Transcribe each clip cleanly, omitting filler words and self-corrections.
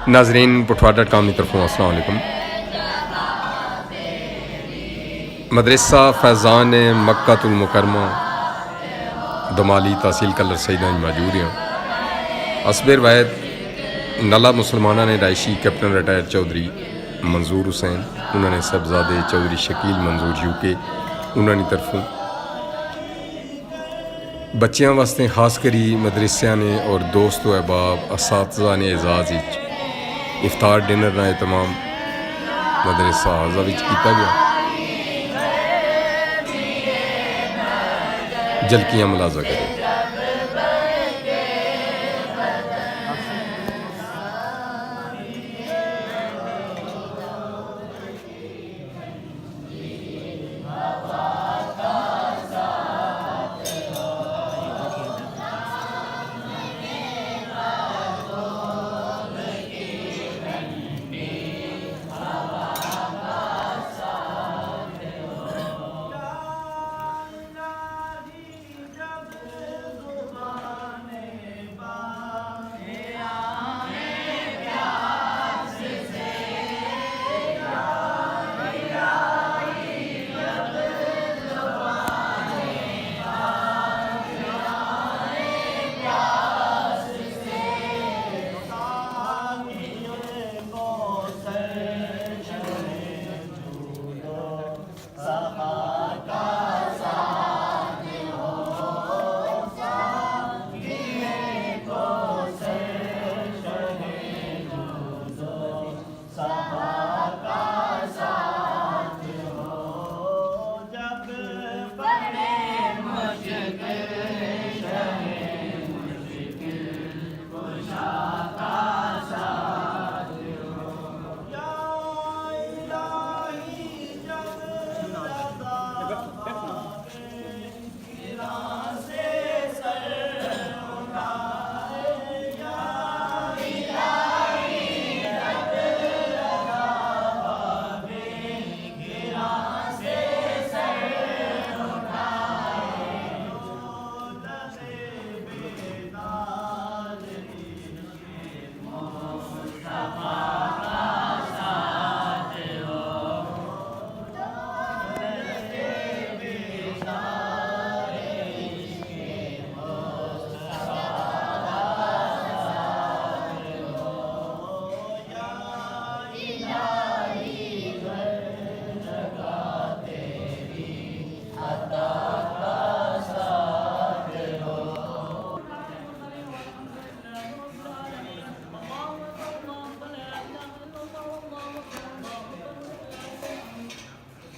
ناظرین پٹھوار.com کی طرفوں السلام علیکم۔ مدرسہ فیضان مکہ المکرمہ دمالی تحصیل کلر سیدہ موجود ہیں۔ حسب روایت نلا مسلمانہ نے رائشی کیپٹن ریٹائر چودھری منظور حسین انہوں نے صاحبزادے چودھری شکیل منظور UK انہوں نے طرفوں بچیاں واسطے خاص کری مدرسیاں نے اور دوست و احباب اساتذہ نے اعزاز افطار ڈنر کا اہتمام مدرسہ حاضہ وچ کیتا گیا۔ جھلکیاں ملاحظہ کریں۔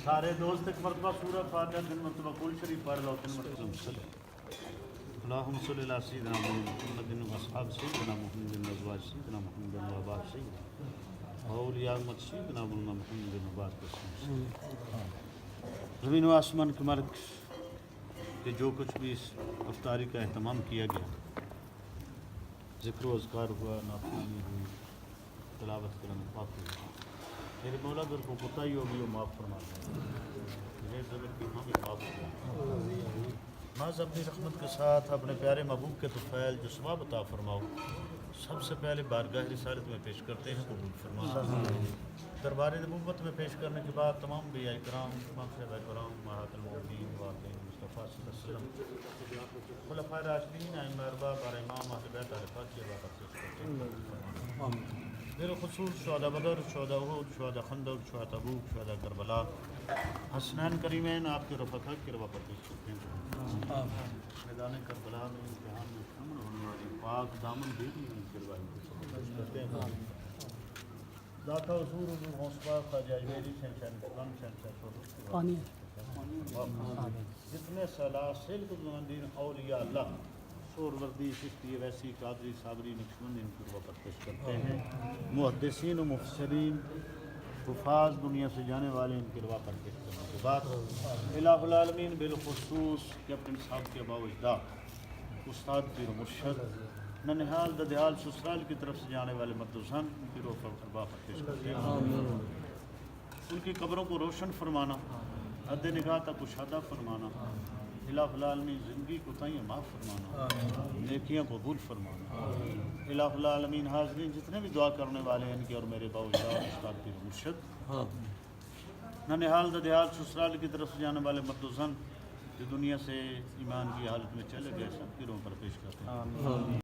سارے دوست ایک مرتبہ سورہ فاتحہ دن مرتبہ کل شریف پڑھ لو تین مرتبہ اللہم صلی اللہ سیدنا محمد و اصحاب سیدنا محمد و ازواج سیدنا محمد و آباد سیدنا اولیاء امت سیدنا محمد و آباد قسم زمین و آسمان کے مالک کہ جو کچھ بھی اس افطاری کا اہتمام کیا گیا، ذکر و اذکار ہوا، نافرمانی ہوئی، تلاوت کرم پاک ہوئی، میرے مولا در کو کوتاہی ہوگی وہ معاف فرما دیں، میرے زمین کی ہاں بھی معاف فرما ماذ اپنی رحمت کے ساتھ اپنے پیارے محبوب کے طفیل جو ثواب عطا فرماؤ، سب سے پہلے بارگاہ رسالت میں پیش کرتے ہیں قبول فرما۔ دربار نبوت میں پیش کرنے کے بعد تمام انبیاء کرام، صحابہ کرام، امہات المؤمنین، واقعین مصطفیٰ صلی اللہ علیہ وسلم، خلفائے راشدین، ائمہ ارباب، امام اہل بیت اہل پاک کی عبادت پیش کرتے ہیں۔ بالخصوص شہداء بدر، شہداء احد، شہداء خندق، شہداء تبوک، شہداء کربلا، حسنین کریمین آپ کے رفعت حق کے روا پر پیش کرتے ہیں۔ میدان کربلا میں امتحان میں شامل ہونے والی پاک دامن بیٹی ان کے روائی کو پیش کرتے ہیں۔ ذاکہ حضور حضور غوث خواجہ اجمیری شہنشاہ اسلام شہنشاہ جتنے سلاسل دین اولیاء اللہ سور وردی چشتی ویسی قادری صابری نقشبندی ان کی پر پیش کرتے ہیں۔ محدثین و مفسرین حفاظ دنیا سے جانے والے ان کی روا پر پیش کرنے کے بعد الہ العالمین بالخصوص کیپٹن صاحب کے ابا و اجداد استاد پیر و مرشد ننہال ددیال سسرال کی طرف سے جانے والے مردوزان ان کی روح پر اربا پر پیش کرتے ہیں۔ ان کی قبروں کو روشن فرمانا، حد نگاہ تک کشادہ فرمانا، الہ العالمین زندگی کو تائیں معاف فرمانا، نیکیاں قبول فرمانا۔ الہ العالمین حاضرین جتنے بھی دعا کرنے والے ہیں ان کے اور میرے باوجود استاد پیر مرشد ننہال ددیال سسرال کی طرف سے جانے والے مرد و زن جو دنیا سے ایمان کی حالت میں چلے گئے، سب کی روح پر پیش کرتے ہیں۔